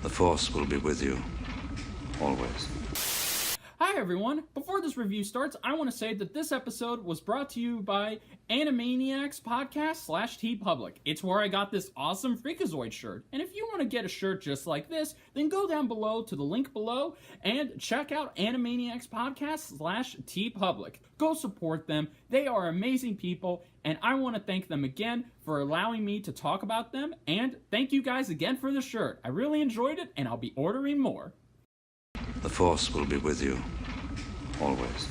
The Force will be with you, always. Hi everyone! Before this review starts, I want to say that this episode was brought to you by Animaniacs Podcast / TeePublic. It's where I got this awesome Freakazoid shirt. And if you want to get a shirt just like this, then go down below to the link below and check out Animaniacs Podcast / TeePublic. Go support them. They are amazing people, and I want to thank them again for allowing me to talk about them, and thank you guys again for the shirt. I really enjoyed it, and I'll be ordering more. The Force will be with you, always.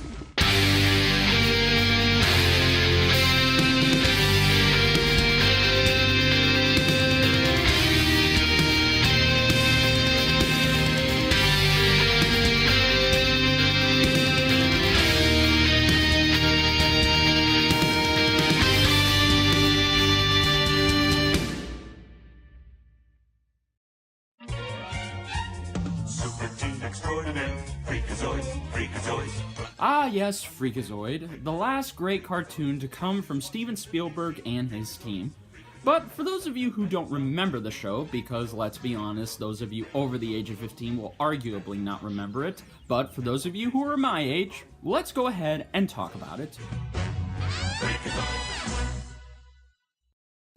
Ah yes, Freakazoid, the last great cartoon to come from Steven Spielberg and his team. But for those of you who don't remember the show, because let's be honest, those of you over the age of 15 will arguably not remember it, but for those of you who are my age, let's go ahead and talk about it.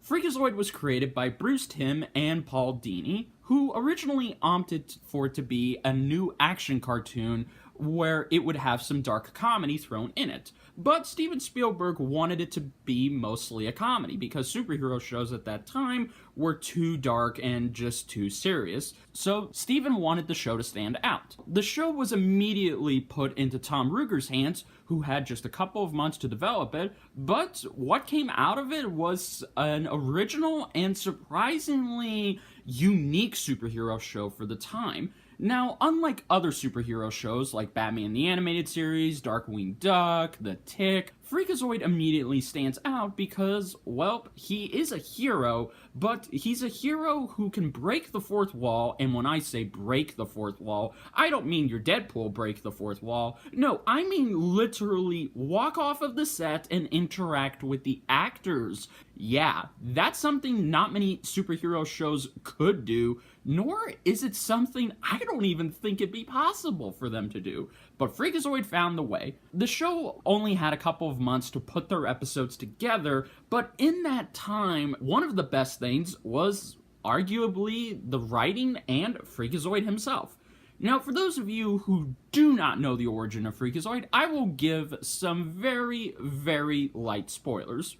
Freakazoid was created by Bruce Timm and Paul Dini, who originally opted for it to be a new action cartoon where it would have some dark comedy thrown in it. But Steven Spielberg wanted it to be mostly a comedy because superhero shows at that time were too dark and just too serious, so Steven wanted the show to stand out. The show was immediately put into Tom Ruegger's hands, who had just a couple of months to develop it, but what came out of it was an original and surprisingly unique superhero show for the time. Now, unlike other superhero shows like Batman the Animated Series, Darkwing Duck, The Tick, Freakazoid immediately stands out because, well, he is a hero, but he's a hero who can break the fourth wall, and when I say break the fourth wall, I don't mean your Deadpool break the fourth wall. No, I mean literally walk off of the set and interact with the actors. Yeah, that's something not many superhero shows could do, nor is it something I don't even think it'd be possible for them to do. But Freakazoid found the way. The show only had a couple of months to put their episodes together, but in that time, one of the best things was arguably the writing and Freakazoid himself. Now, for those of you who do not know the origin of Freakazoid, I will give some very, very light spoilers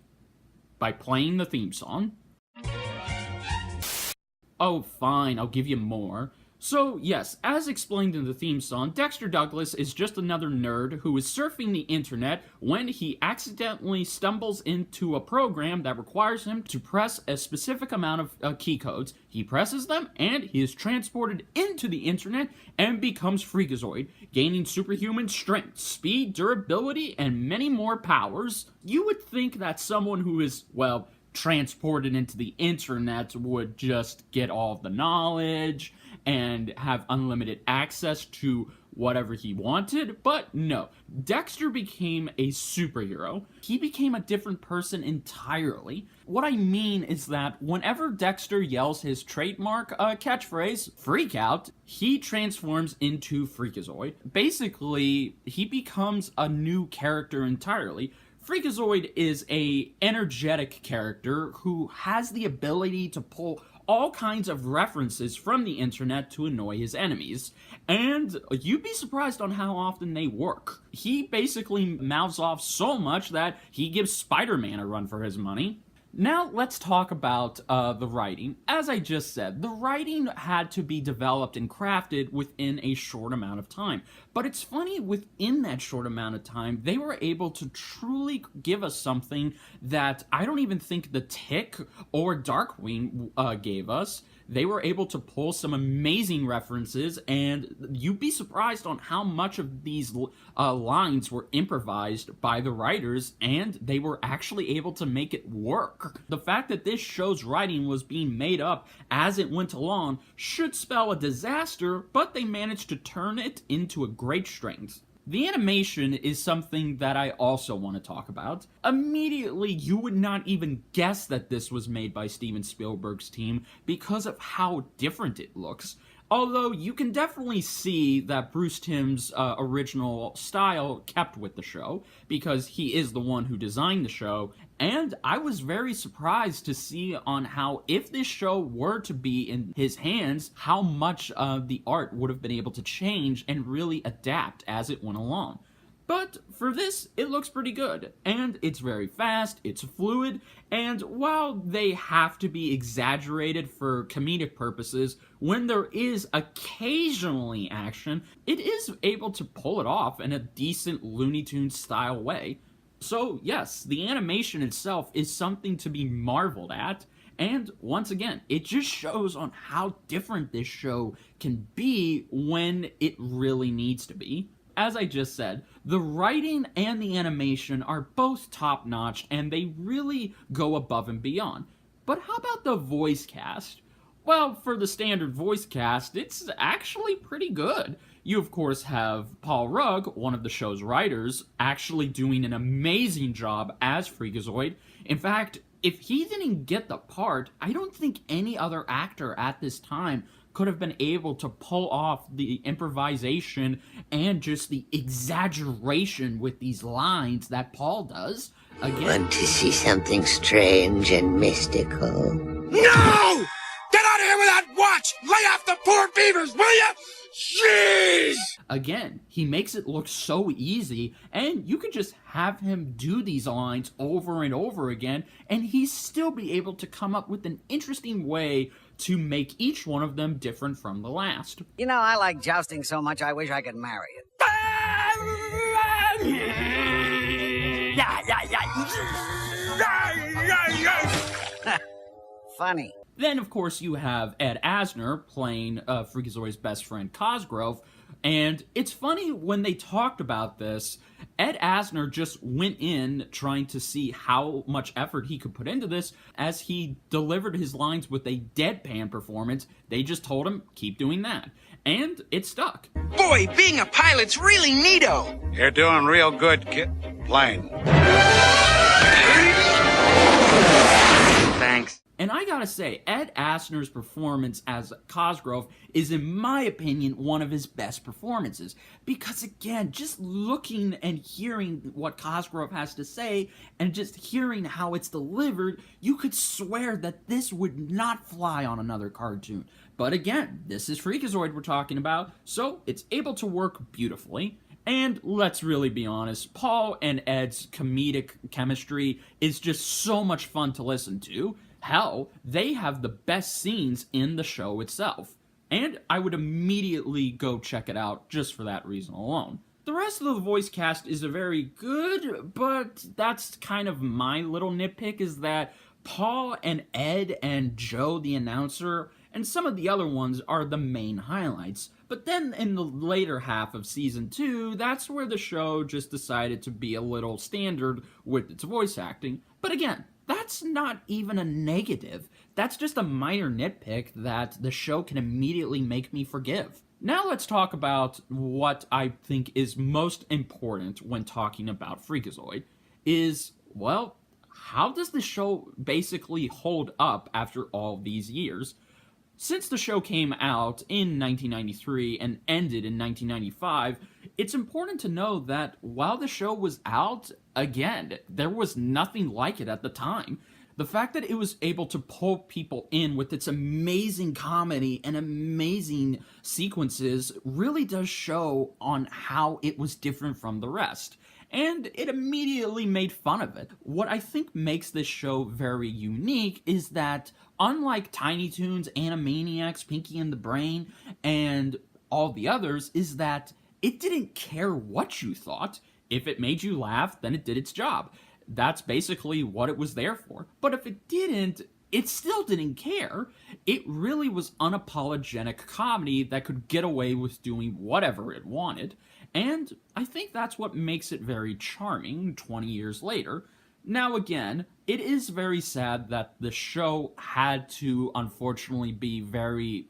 by playing the theme song. Oh, fine, I'll give you more. So, yes, as explained in the theme song, Dexter Douglas is just another nerd who is surfing the internet when he accidentally stumbles into a program that requires him to press a specific amount of key codes. He presses them, and he is transported into the internet and becomes Freakazoid, gaining superhuman strength, speed, durability, and many more powers. You would think that someone who is, well, transported into the internet would just get all of the knowledge and have unlimited access to whatever he wanted, but no. Dexter became a superhero. He became a different person entirely. What I mean is that whenever Dexter yells his trademark catchphrase, freak out, he transforms into Freakazoid. Basically, he becomes a new character entirely. Freakazoid is a energetic character who has the ability to pull all kinds of references from the internet to annoy his enemies, and you'd be surprised on how often they work. He basically mouths off so much that he gives Spider-Man a run for his money. Now let's talk about the writing. As I just said, the writing had to be developed and crafted within a short amount of time. But it's funny, within that short amount of time, they were able to truly give us something that I don't even think The Tick or Darkwing gave us. They were able to pull some amazing references, and you'd be surprised on how much of these lines were improvised by the writers, and they were actually able to make it work. The fact that this show's writing was being made up as it went along should spell a disaster, but they managed to turn it into a great strength. The animation is something that I also want to talk about. Immediately, you would not even guess that this was made by Steven Spielberg's team because of how different it looks. Although you can definitely see that Bruce Timm's original style kept with the show, because he is the one who designed the show, and I was very surprised to see on how, if this show were to be in his hands, how much the art would have been able to change and really adapt as it went along. But for this, it looks pretty good, and it's very fast, it's fluid, and while they have to be exaggerated for comedic purposes, when there is occasionally action, it is able to pull it off in a decent Looney Tunes style way. So yes, the animation itself is something to be marveled at, and once again, it just shows on how different this show can be when it really needs to be. As I just said, the writing and the animation are both top-notch, and they really go above and beyond. But how about the voice cast? Well, for the standard voice cast, it's actually pretty good. You, of course, have Paul Rugg, one of the show's writers, actually doing an amazing job as Freakazoid. In fact, if he didn't get the part, I don't think any other actor at this time could have been able to pull off the improvisation and just the exaggeration with these lines that Paul does. Again, Want to see something strange and mystical? No! Get out of here with that watch! Lay off the poor beavers, will ya? Jeez! Again, he makes it look so easy, and you could just have him do these lines over and over again, and he'd still be able to come up with an interesting way to make each one of them different from the last. You know, I like jousting so much I wish I could marry it. Funny. Then, of course, you have Ed Asner playing Freakazoid's best friend, Cosgrove, and it's funny when they talked about this, Ed Asner just went in trying to see how much effort he could put into this. As he delivered his lines with a deadpan performance, they just told him, keep doing that. And it stuck. Boy, being a pilot's really neato. You're doing real good, kid. Plane. Thanks. And I gotta say, Ed Asner's performance as Cosgrove is, in my opinion, one of his best performances. Because again, just looking and hearing what Cosgrove has to say, and just hearing how it's delivered, you could swear that this would not fly on another cartoon. But again, this is Freakazoid we're talking about, so it's able to work beautifully. And let's really be honest, Paul and Ed's comedic chemistry is just so much fun to listen to. Hell, they have the best scenes in the show itself. And I would immediately go check it out just for that reason alone. The rest of the voice cast is a very good, but that's kind of my little nitpick, is that Paul and Ed and Joe the announcer and some of the other ones are the main highlights. But then in the later half of season 2, that's where the show just decided to be a little standard with its voice acting. But again, that's not even a negative. That's just a minor nitpick that the show can immediately make me forgive. Now let's talk about what I think is most important when talking about Freakazoid, is, well, how does the show basically hold up after all these years? Since the show came out in 1993 and ended in 1995, it's important to know that while the show was out, again, there was nothing like it at the time. The fact that it was able to pull people in with its amazing comedy and amazing sequences really does show on how it was different from the rest. And it immediately made fun of it. What I think makes this show very unique is that, unlike Tiny Toons, Animaniacs, Pinky and the Brain, and all the others, is that it didn't care what you thought. If it made you laugh, then it did its job. That's basically what it was there for. But if it didn't, it still didn't care. It really was unapologetic comedy that could get away with doing whatever it wanted. And I think that's what makes it very charming 20 years later. Now again, it is very sad that the show had to unfortunately be very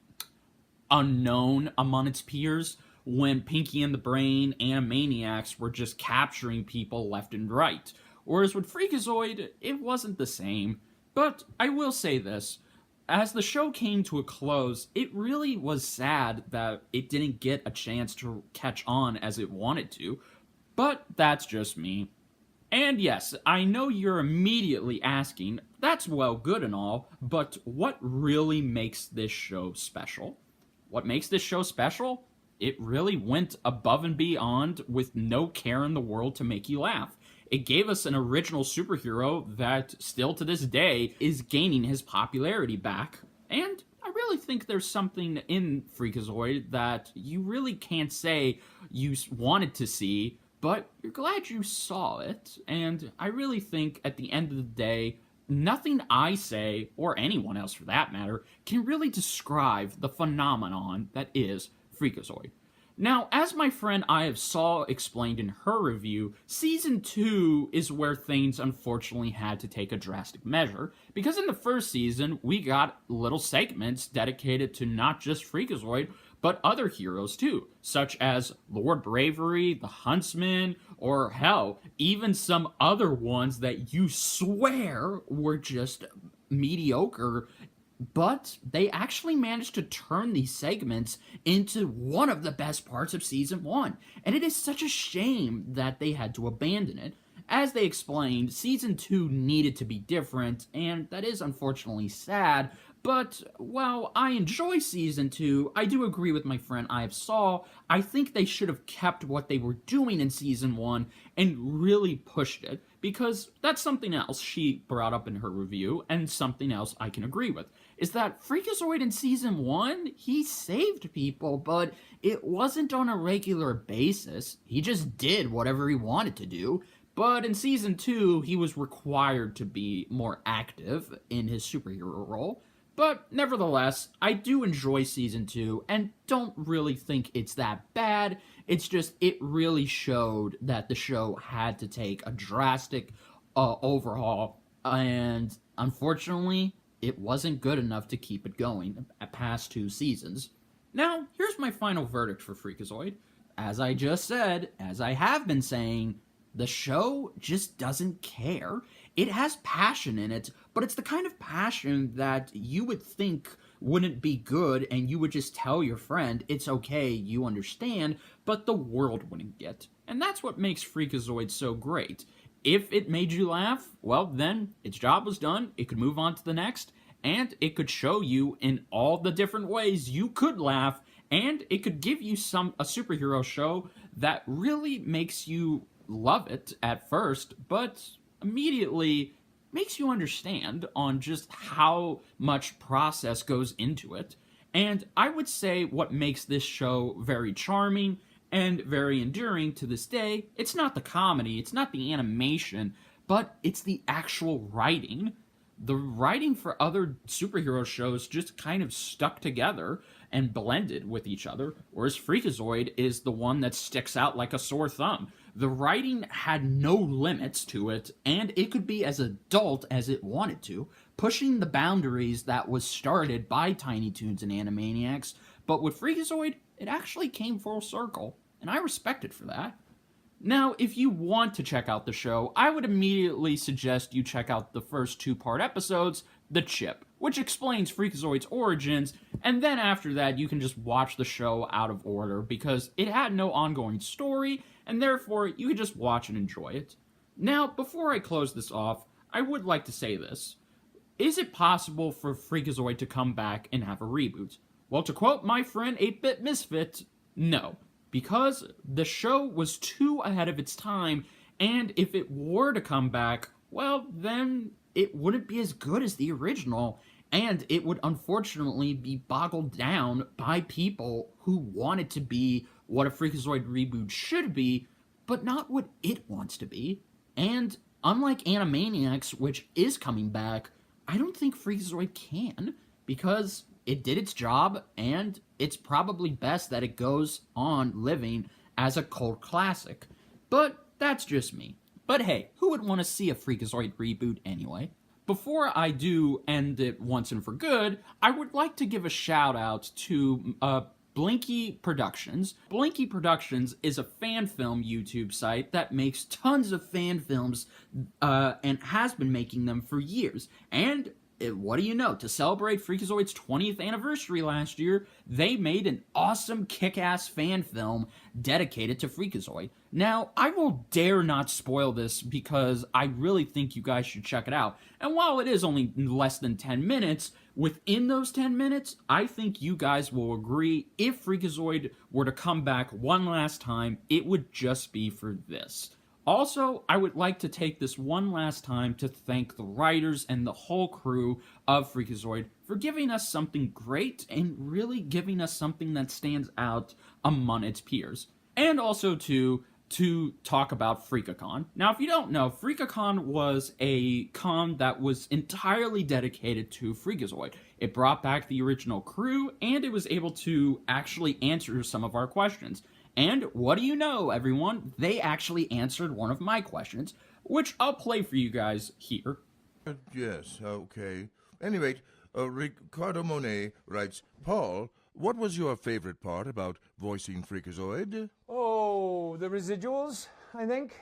unknown among its peers when Pinky and the Brain Animaniacs were just capturing people left and right. Whereas with Freakazoid, it wasn't the same. But I will say this. As the show came to a close, it really was sad that it didn't get a chance to catch on as it wanted to, but that's just me. And yes, I know you're immediately asking, that's well good and all, but what really makes this show special? What makes this show special? It really went above and beyond with no care in the world to make you laugh. It gave us an original superhero that, still to this day, is gaining his popularity back. And I really think there's something in Freakazoid that you really can't say you wanted to see, but you're glad you saw it. And I really think, at the end of the day, nothing I say, or anyone else for that matter, can really describe the phenomenon that is Freakazoid. Now, as my friend I have saw explained in her review, Season 2 is where things unfortunately had to take a drastic measure, because in the first season, we got little segments dedicated to not just Freakazoid, but other heroes too, such as Lord Bravery, the Huntsman, or hell, even some other ones that you swear were just mediocre, but they actually managed to turn these segments into one of the best parts of Season 1, and it is such a shame that they had to abandon it. As they explained, Season 2 needed to be different, and that is unfortunately sad, but while I enjoy Season 2, I do agree with my friend I saw. I think they should have kept what they were doing in Season 1 and really pushed it, because that's something else she brought up in her review, and something else I can agree with, is that Freakazoid in Season 1, he saved people, but it wasn't on a regular basis. He just did whatever he wanted to do. But in Season 2, he was required to be more active in his superhero role. But nevertheless, I do enjoy Season 2 and don't really think it's that bad. It's just, it really showed that the show had to take a drastic overhaul, and unfortunately, it wasn't good enough to keep it going past 2 seasons. Now, here's my final verdict for Freakazoid. As I just said, as I have been saying, the show just doesn't care. It has passion in it, but it's the kind of passion that you would think wouldn't be good, and you would just tell your friend, it's okay, you understand, but the world wouldn't get. And that's what makes Freakazoid so great. If it made you laugh, well then, its job was done, it could move on to the next, and it could show you in all the different ways you could laugh, and it could give you a superhero show that really makes you love it at first, but immediately makes you understand on just how much process goes into it. And I would say what makes this show very charming and very enduring to this day, it's not the comedy, it's not the animation, but it's the actual writing. The writing for other superhero shows just kind of stuck together and blended with each other, whereas Freakazoid is the one that sticks out like a sore thumb. The writing had no limits to it, and it could be as adult as it wanted to, pushing the boundaries that was started by Tiny Toons and Animaniacs, but with Freakazoid, it actually came full circle, and I respect it for that. Now, if you want to check out the show, I would immediately suggest you check out the first 2-part episodes, The Chip, which explains Freakazoid's origins, and then after that, you can just watch the show out of order, because it had no ongoing story, and therefore, you can just watch and enjoy it. Now, before I close this off, I would like to say this. Is it possible for Freakazoid to come back and have a reboot? Well, to quote my friend 8-Bit Misfit, no. Because the show was too ahead of its time, and if it were to come back, well, then it wouldn't be as good as the original, and it would unfortunately be boggled down by people who want it to be what a Freakazoid reboot should be, but not what it wants to be. And unlike Animaniacs, which is coming back, I don't think Freakazoid can, because it did its job, and it's probably best that it goes on living as a cult classic. But that's just me. But hey, who would want to see a Freakazoid reboot anyway? Before I do end it once and for good, I would like to give a shout out to Blinky Productions. Blinky Productions is a fan film YouTube site that makes tons of fan films and has been making them for years. And what do you know? To celebrate Freakazoid's 20th anniversary last year, they made an awesome kick-ass fan film dedicated to Freakazoid. Now, I will dare not spoil this because I really think you guys should check it out. And while it is only less than 10 minutes, within those 10 minutes, I think you guys will agree if Freakazoid were to come back one last time, it would just be for this. Also, I would like to take this one last time to thank the writers and the whole crew of Freakazoid for giving us something great and really giving us something that stands out among its peers. And also to talk about FreakaCon. Now, if you don't know, FreakaCon was a con that was entirely dedicated to Freakazoid. It brought back the original crew, and it was able to actually answer some of our questions. And what do you know, everyone? They actually answered one of my questions, which I'll play for you guys here. Yes, okay. Anyway, Ricardo Monet writes, Paul, what was your favorite part about voicing Freakazoid? Oh, the residuals, I think.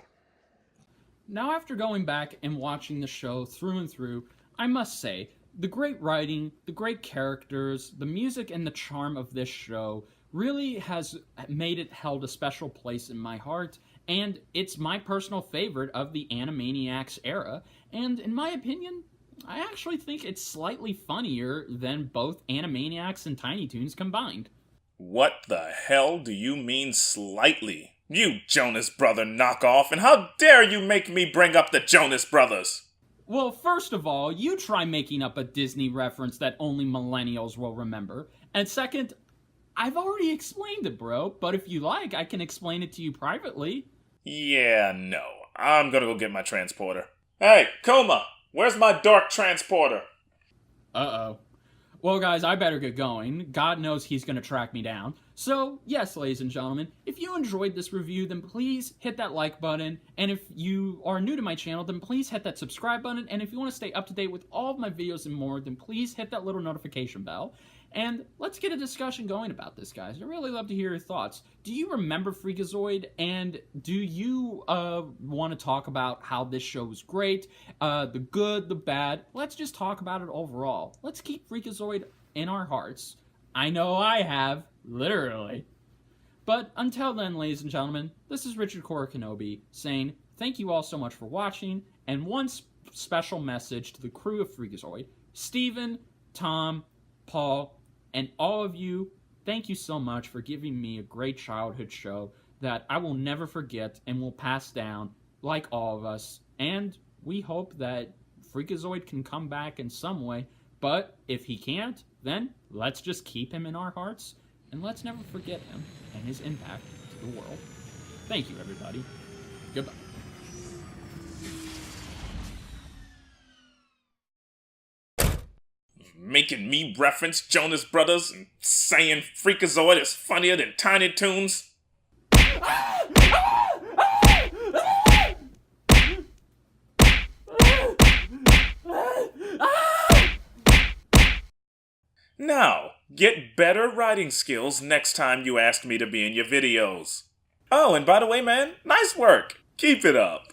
Now, after going back and watching the show through and through, I must say, the great writing, the great characters, the music, and the charm of this show really has made it held a special place in my heart, and it's my personal favorite of the Animaniacs era, and in my opinion, I actually think it's slightly funnier than both Animaniacs and Tiny Toons combined. What the hell do you mean slightly? You Jonas Brother knockoff, and how dare you make me bring up the Jonas Brothers? Well, first of all, you try making up a Disney reference that only millennials will remember, and second, I've already explained it, bro, but if you like, I can explain it to you privately. Yeah, no. I'm gonna go get my transporter. Hey, Kuma! Where's my dark transporter? Uh-oh. Well, guys, I better get going. God knows he's gonna track me down. So, yes, ladies and gentlemen, if you enjoyed this review, then please hit that like button. And if you are new to my channel, then please hit that subscribe button. And if you want to stay up to date with all of my videos and more, then please hit that little notification bell. And let's get a discussion going about this, guys. I really love to hear your thoughts. Do you remember Freakazoid? And do you want to talk about how this show was great? The good, the bad? Let's just talk about it overall. Let's keep Freakazoid in our hearts. I know I have, literally. But until then, ladies and gentlemen, this is Richard Cora Kenobi saying thank you all so much for watching. And one special message to the crew of Freakazoid. Steven, Tom, Paul, and all of you, thank you so much for giving me a great childhood show that I will never forget and will pass down, like all of us. And we hope that Freakazoid can come back in some way, but if he can't, then let's just keep him in our hearts, and let's never forget him and his impact to the world. Thank you, everybody. Goodbye. Making me reference Jonas Brothers and saying Freakazoid is funnier than Tiny Toons? Now, get better writing skills next time you ask me to be in your videos. Oh, and by the way, man, nice work. Keep it up.